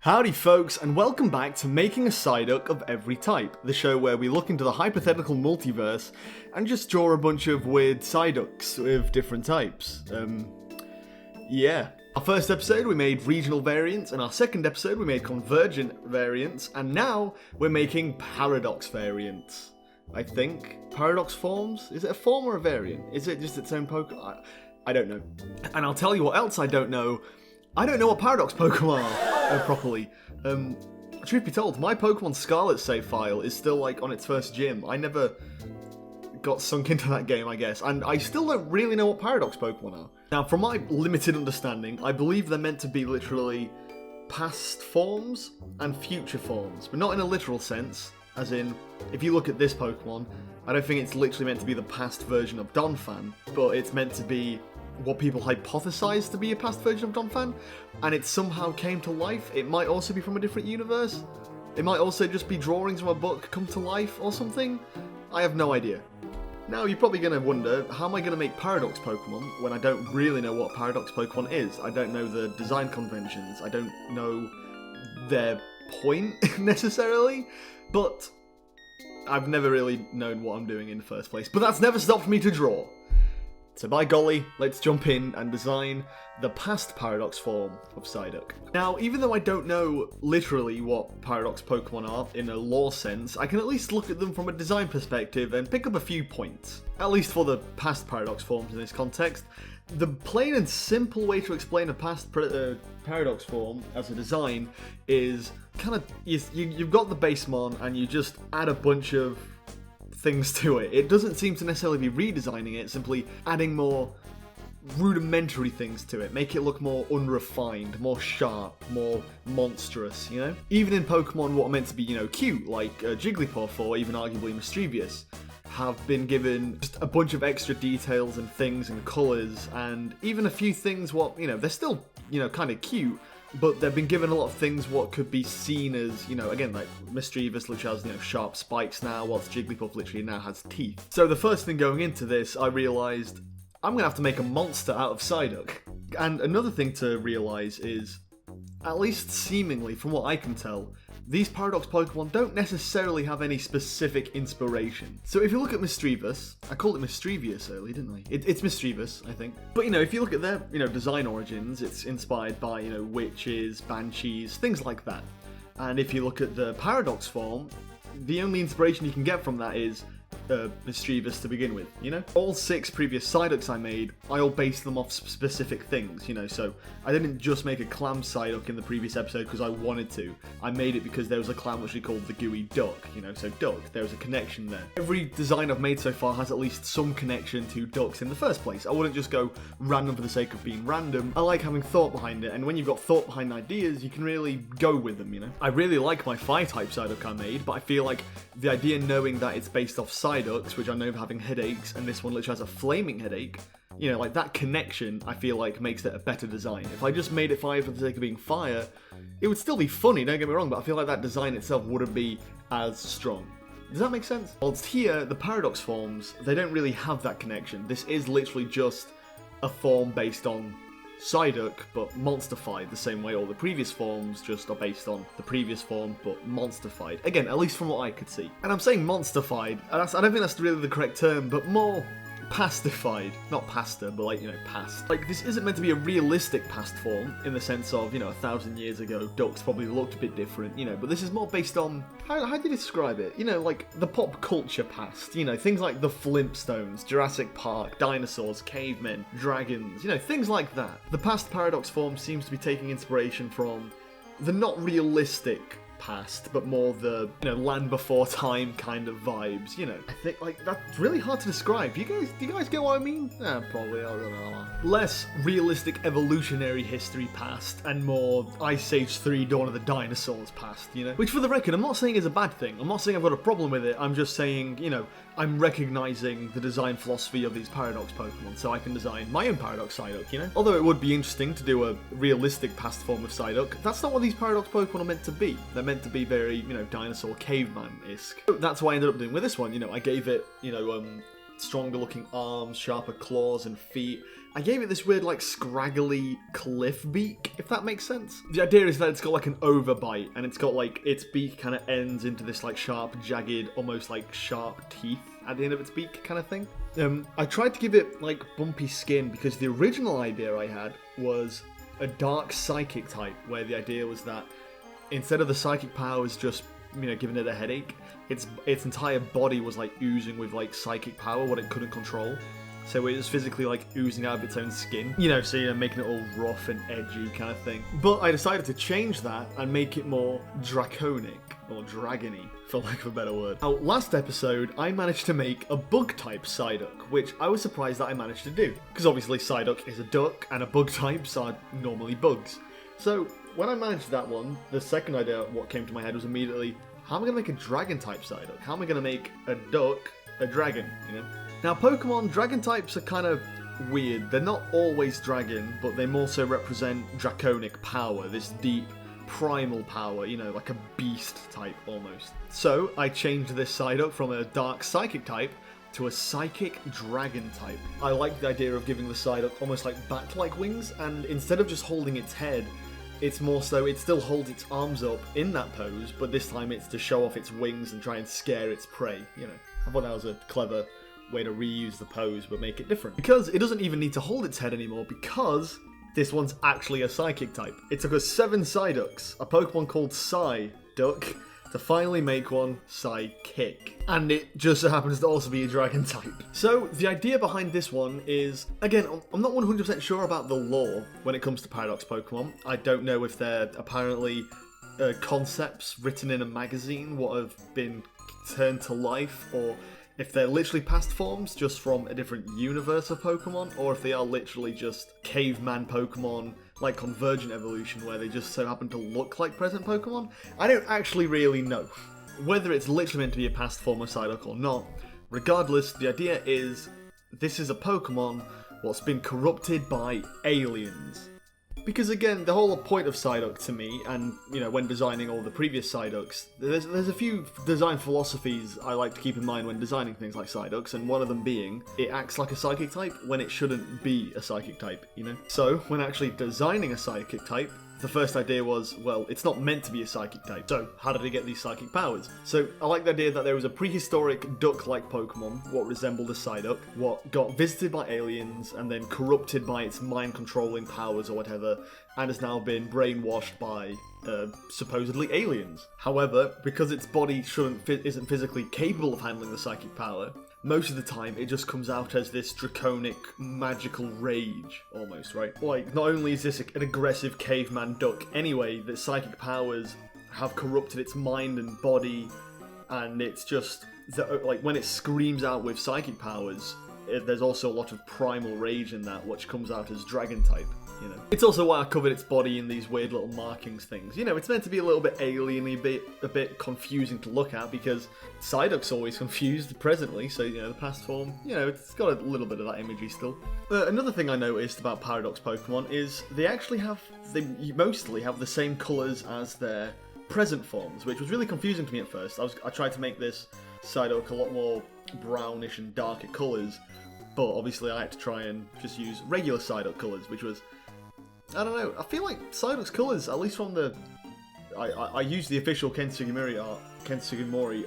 Howdy folks, and welcome back to Making a Psyduck of Every Type, the show where we look into the hypothetical multiverse and just draw a bunch of weird Psyducks with different types. Yeah. Our first episode we made regional variants, and our second episode we made convergent variants, and now we're making paradox variants. I think. Paradox forms? Is it a form or a variant? Is it just its own Pokemon? I don't know. And I'll tell you what else I don't know. I don't know what Paradox Pokemon are properly. Truth be told, my Pokemon Scarlet save file is still like on its first gym. I never got sunk into that game, I guess, and I still don't really know what Paradox Pokemon are. Now, from my limited understanding, I believe they're meant to be literally past forms and future forms, but not in a literal sense, as in, if you look at this Pokemon, I don't think it's literally meant to be the past version of Donphan, but it's meant to be what people hypothesize to be a past version of Donphan, and it somehow came to life. It might also be from a different universe. It might also just be drawings from a book come to life or something. I have no idea. Now, you're probably going to wonder, how am I going to make Paradox Pokemon when I don't really know what Paradox Pokemon is? I don't know the design conventions. I don't know their point, necessarily. But I've never really known what I'm doing in the first place. But that's never stopped me to draw. So by golly, let's jump in and design the past Paradox form of Psyduck. Now, even though I don't know literally what Paradox Pokemon are in a lore sense, I can at least look at them from a design perspective and pick up a few points. At least for the past Paradox forms in this context. The plain and simple way to explain a past Paradox form as a design is kind of, you've got the base mon and you just add a bunch of things to it. It doesn't seem to necessarily be redesigning it, simply adding more rudimentary things to it, make it look more unrefined, more sharp, more monstrous, you know? Even in Pokemon what are meant to be, cute, like Jigglypuff or even arguably Mischievous, have been given just a bunch of extra details and things and colours, and even a few things they're still, kind of cute, but they've been given a lot of things what could be seen as, again, like Mischievous, which has, sharp spikes now, whilst Jigglypuff literally now has teeth. So the first thing going into this, I realised I'm going to have to make a monster out of Psyduck. And another thing to realise is, at least seemingly, from what I can tell, these Paradox Pokemon don't necessarily have any specific inspiration. So if you look at Mischievous, I called it Mischievous earlier, didn't I? It's Mischievous, I think. But, if you look at their, design origins, it's inspired by, witches, banshees, things like that. And if you look at the Paradox form, the only inspiration you can get from that is Mischievous to begin with, All 6 previous Psyducks I made, I all based them off specific things, so I didn't just make a clam Psyduck in the previous episode because I wanted to. I made it because there was a clam which we called the Gooey Duck, so duck, there was a connection there. Every design I've made so far has at least some connection to ducks in the first place. I wouldn't just go random for the sake of being random. I like having thought behind it, and when you've got thought behind ideas, you can really go with them, I really like my Fire-type Psyduck I made, but I feel like the idea knowing that it's based off Psyducks, which I know having headaches, and this one literally has a flaming headache, like that connection, I feel like makes it a better design. If I just made it fire for the sake of being fire, it would still be funny, don't get me wrong, but I feel like that design itself wouldn't be as strong. Does that make sense? Whilst here, the Paradox forms, they don't really have that connection. This is literally just a form based on Psyduck, but monsterfied the same way all the previous forms just are based on the previous form, but monsterfied. Again, at least from what I could see. And I'm saying monsterfied, and I don't think that's really the correct term, but more pastified. Not pasta, but past. This isn't meant to be a realistic past form, in the sense of, 1,000 years ago, ducks probably looked a bit different, but this is more based on, how do you describe it? The pop culture past, things like the Flintstones, Jurassic Park, dinosaurs, cavemen, dragons, things like that. The past Paradox form seems to be taking inspiration from the not realistic past, but more the, land before time kind of vibes, I think, that's really hard to describe. Do you guys get what I mean? Probably, I don't know. Less realistic evolutionary history past, and more Ice Age 3 Dawn of the Dinosaurs past, Which, for the record, I'm not saying is a bad thing. I'm not saying I've got a problem with it. I'm just saying, I'm recognizing the design philosophy of these Paradox Pokemon, so I can design my own Paradox Psyduck, Although it would be interesting to do a realistic past form of Psyduck, that's not what these Paradox Pokemon are meant to be. They're meant to be very, dinosaur caveman-esque. That's what I ended up doing with this one, I gave it, stronger looking arms, sharper claws and feet. I gave it this weird, like, scraggly cliff beak, if that makes sense. The idea is that it's got, like, an overbite, and it's got, like, its beak kind of ends into this, like, sharp, jagged, almost, like, sharp teeth at the end of its beak kind of thing. I tried to give it, like, bumpy skin, because the original idea I had was a dark psychic type, where the idea was that instead of the psychic powers just, you know, giving it a headache, its entire body was, like, oozing with, like, psychic power, what it couldn't control. So it was physically, like, oozing out of its own skin. You know, so, you know, making it all rough and edgy kind of thing. But I decided to change that and make it more draconic, or dragony, for lack of a better word. Now, last episode, I managed to make a bug-type Psyduck, which I was surprised that I managed to do. Because obviously Psyduck is a duck, and a bug-types are normally bugs. So, when I managed that one, the second idea what came to my head was immediately, how am I going to make a dragon-type Psyduck? How am I going to make a duck a dragon, you know? Now, Pokemon dragon types are kind of weird. They're not always dragon, but they more so represent draconic power, this deep, primal power, you know, like a beast type almost. So, I changed this Psyduck from a dark psychic type to a psychic dragon type. I like the idea of giving the Psyduck almost like bat-like wings, and instead of just holding its head, it's more so it still holds its arms up in that pose, but this time it's to show off its wings and try and scare its prey, you know. I thought that was a clever way to reuse the pose but make it different. Because it doesn't even need to hold its head anymore, because this one's actually a psychic type. It took us 7 Psyducks, a Pokemon called Psyduck, to finally make one Psychic. And it just so happens to also be a dragon type. So the idea behind this one is, again, I'm not 100% sure about the lore when it comes to Paradox Pokemon. I don't know if they're apparently concepts written in a magazine what have been turned to life, or if they're literally past forms just from a different universe of Pokemon, or if they are literally just caveman Pokemon, like Convergent Evolution, where they just so happen to look like present Pokemon. I don't actually really know whether it's literally meant to be a past form of Psyduck or not. Regardless, the idea is this is a Pokemon what's been corrupted by aliens. Because again, the whole point of Psyduck to me, and you know, when designing all the previous Psyducks, there's a few design philosophies I like to keep in mind when designing things like Psyducks, and one of them being, it acts like a psychic type when it shouldn't be a psychic type, you know? So, when actually designing a psychic type, the first idea was, well, it's not meant to be a psychic type, so how did it get these psychic powers? So I like the idea that there was a prehistoric duck-like Pokemon, what resembled a Psyduck, what got visited by aliens and then corrupted by its mind-controlling powers or whatever, and has now been brainwashed by supposedly aliens. However, because its body isn't physically capable of handling the psychic power, most of the time it just comes out as this draconic, magical rage, almost, right? Like, not only is this an aggressive caveman duck anyway, that psychic powers have corrupted its mind and body, and it's just, like, when it screams out with psychic powers, there's also a lot of primal rage in that, which comes out as dragon type. You know. It's also why I covered its body in these weird little markings things. You know, it's meant to be a little bit alien-y, a bit confusing to look at, because Psyduck's always confused presently, so, you know, the past form, you know, it's got a little bit of that imagery still. Another thing I noticed about Paradox Pokemon is they mostly have the same colours as their present forms, which was really confusing to me at first. I tried to make this Psyduck a lot more brownish and darker colours, but obviously I had to try and just use regular Psyduck colours, which was, I don't know, I feel like Psyduck's colours, at least from the... I used the official Ken Sugimori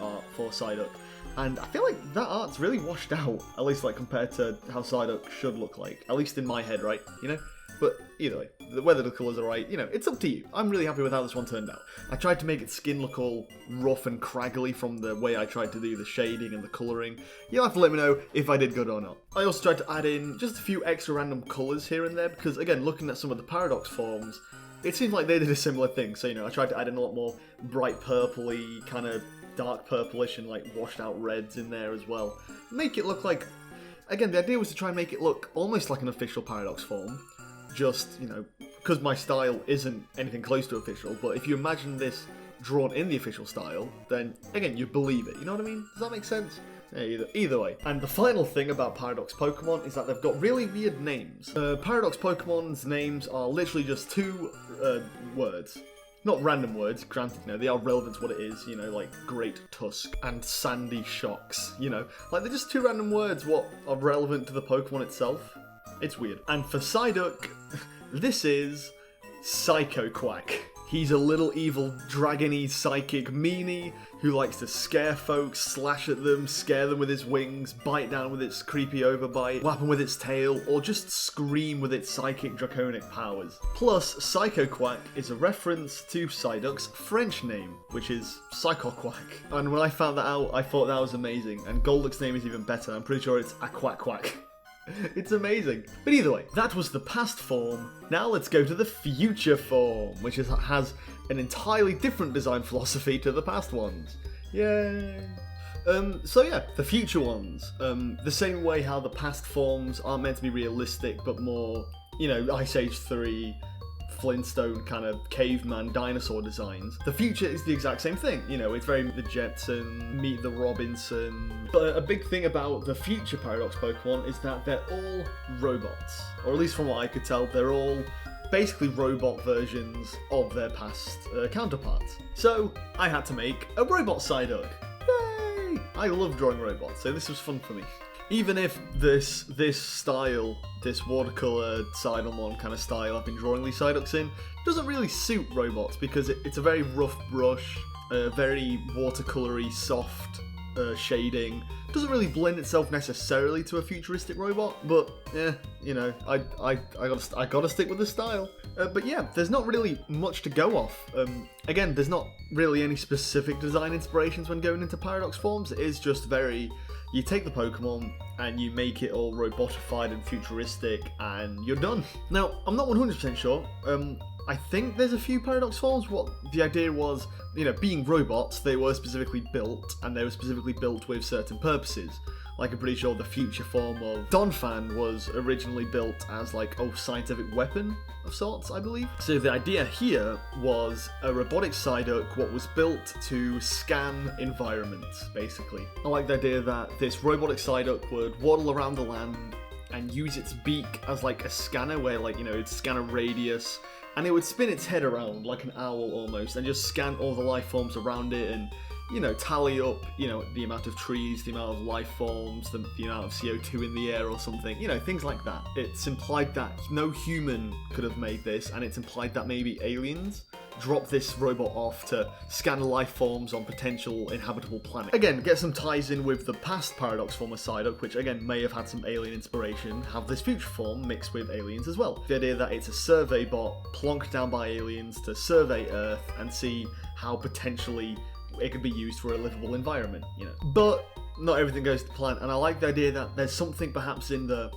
art for Psyduck, and I feel like that art's really washed out, at least like compared to how Psyduck should look like, at least in my head, right, you know? But either way, whether the colours are right, you know, it's up to you. I'm really happy with how this one turned out. I tried to make its skin look all rough and craggly from the way I tried to do the shading and the colouring. You'll have to let me know if I did good or not. I also tried to add in just a few extra random colours here and there, because again, looking at some of the Paradox forms, it seems like they did a similar thing. So, you know, I tried to add in a lot more bright purpley, kind of dark purplish and like washed out reds in there as well. Make it look like, again, the idea was to try and make it look almost like an official Paradox form. Just, you know, because my style isn't anything close to official, but if you imagine this drawn in the official style, then, again, you believe it, you know what I mean? Does that make sense? Yeah, either way. And the final thing about Paradox Pokemon is that they've got really weird names. Paradox Pokemon's names are literally just 2 words. not random words, granted, they are relevant to what it is, like Great Tusk and Sandy Shocks, like they're just two random words what are relevant to the Pokemon itself. It's weird. And for Psyduck, this is Psycho Quack. He's a little evil, dragony, psychic meanie who likes to scare folks, slash at them, scare them with his wings, bite down with its creepy overbite, whap them with its tail, or just scream with its psychic draconic powers. Plus, Psycho Quack is a reference to Psyduck's French name, which is Psycho Quack. And when I found that out, I thought that was amazing. And Golduck's name is even better. I'm pretty sure it's a Quack Quack. It's amazing. But either way, that was the past form. Now let's go to the future form, which has an entirely different design philosophy to the past ones. Yay! So yeah, the future ones. The same way how the past forms aren't meant to be realistic, but more, Ice Age 3, Flintstone kind of caveman dinosaur designs. The future is the exact same thing, it's very the Jetson, Meet the Robinson. But a big thing about the future Paradox Pokemon is that they're all robots, or at least from what I could tell, they're all basically robot versions of their past counterparts. So I had to make a robot Psyduck. Yay! I love drawing robots, so this was fun for me. Even if this style, this watercolour Sidlemon kind of style I've been drawing these Psyducks in, doesn't really suit robots because it's a very rough brush, very watercolory, soft shading. Doesn't really blend itself necessarily to a futuristic robot, but I gotta stick with the style. But yeah, there's not really much to go off. Again, there's not really any specific design inspirations when going into Paradox forms. It is just very, you take the Pokemon and you make it all robotified and futuristic and you're done. Now, I'm not 100% sure. I think there's a few Paradox forms. What the idea was, being robots, they were specifically built, and they were specifically built with certain purposes. Like, I'm pretty sure the future form of Donphan was originally built as, like, a scientific weapon of sorts, I believe. So the idea here was a robotic Psyduck, what was built to scan environments, basically. I like the idea that this robotic Psyduck would waddle around the land and use its beak as, like, a scanner, where, like, it'd scan a radius, and it would spin its head around like an owl almost, and just scan all the life forms around it, and tally up, the amount of trees, the amount of life forms, the amount of CO2 in the air or something, things like that. It's implied that no human could have made this, and it's implied that maybe aliens drop this robot off to scan life forms on potential inhabitable planets. Again, get some ties in with the past Paradox form of Psyduck, which again may have had some alien inspiration, have this future form mixed with aliens as well. The idea that it's a survey bot plonked down by aliens to survey Earth and see how potentially it could be used for a livable environment, But not everything goes to plan, and I like the idea that there's something perhaps in the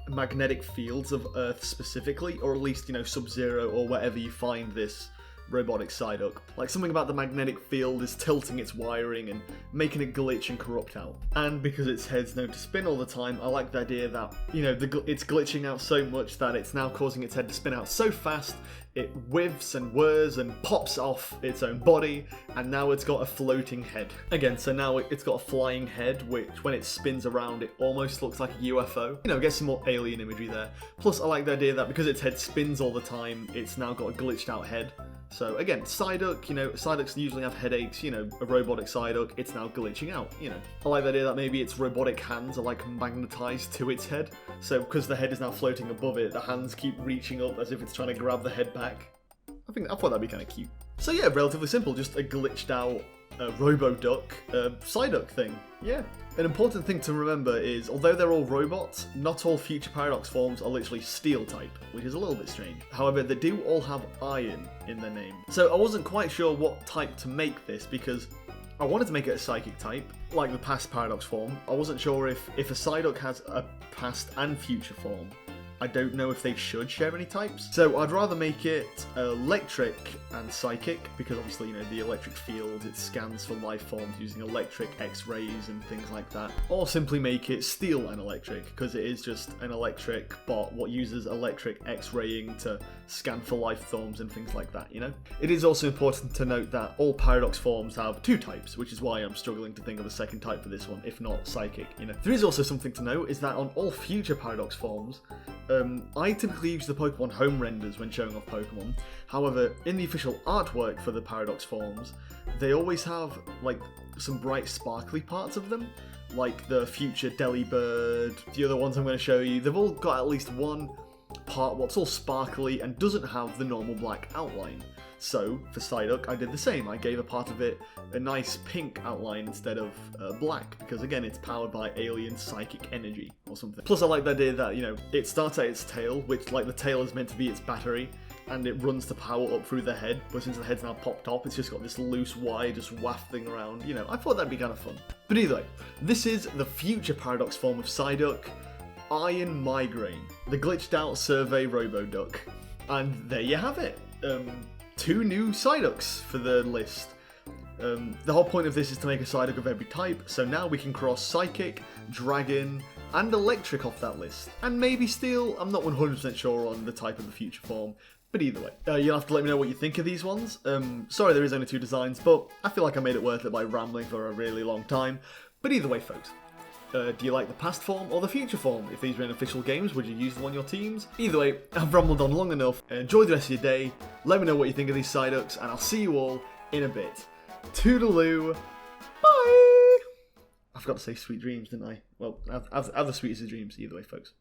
magnetic fields of Earth specifically, or at least, Sub-Zero or wherever you find this robotic Psyduck. Like, something about the magnetic field is tilting its wiring and making it glitch and corrupt out. And because its head's known to spin all the time, I like the idea that, it's glitching out so much that it's now causing its head to spin out so fast, it whiffs and whirs and pops off its own body, and now it's got a floating head. Again, so now it's got a flying head, which when it spins around, it almost looks like a UFO. Get some more alien imagery there. Plus, I like the idea that because its head spins all the time, it's now got a glitched out head. So again, Psyduck, Psyducks usually have headaches, a robotic Psyduck, it's now glitching out, I like the idea that maybe its robotic hands are like magnetized to its head. So because the head is now floating above it, the hands keep reaching up as if it's trying to grab the head back. I thought that'd be kind of cute. So yeah, relatively simple, just a glitched out Robo-Duck Psyduck thing. Yeah. An important thing to remember is, although they're all robots, not all future Paradox forms are literally Steel type, which is a little bit strange. However, they do all have iron in their name. So I wasn't quite sure what type to make this, because I wanted to make it a Psychic type, like the past Paradox form. I wasn't sure if a Psyduck has a past and future form. I don't know if they should share any types. So I'd rather make it electric and psychic, because obviously, the electric field, it scans for life forms using electric X-rays and things like that. Or simply make it steel and electric, because it is just an electric bot what uses electric X-raying to scan for life forms and things like that, you know? It is also important to note that all Paradox forms have 2 types, which is why I'm struggling to think of a second type for this one, if not Psychic, you know? There is also something to note, is that on all future Paradox forms, I typically use the Pokemon home renders when showing off Pokemon. However, in the official artwork for the Paradox forms, they always have, like, some bright sparkly parts of them, like the future Delibird, the other ones I'm going to show you. They've all got at least one part what's all sparkly and doesn't have the normal black outline. So, for Psyduck, I did the same. I gave a part of it a nice pink outline instead of black, because again, it's powered by alien psychic energy or something. Plus, I like the idea that, you know, it starts at its tail, which, like, the tail is meant to be its battery, and it runs to power up through the head, but since the head's now popped up, it's just got this loose wire just wafting around. You know, I thought that'd be kind of fun. But either way, this is the future Paradox form of Psyduck, Iron Migraine, the glitched out Survey Roboduck. And there you have it. 2 new Psyducks for the list. The whole point of this is to make a Psyduck of every type, so now we can cross Psychic, Dragon, and Electric off that list. And maybe Steel, I'm not 100% sure on the type of the future form. But either way, you'll have to let me know what you think of these ones. Sorry there is only 2 designs, but I feel like I made it worth it by rambling for a really long time. But either way, folks, do you like the past form or the future form? If these were in official games, would you use them on your teams? Either way, I've rambled on long enough. Enjoy the rest of your day. Let me know what you think of these Psyducks, and I'll see you all in a bit. Toodaloo. Bye! I forgot to say sweet dreams, didn't I? Well, have the sweetest of dreams either way, folks.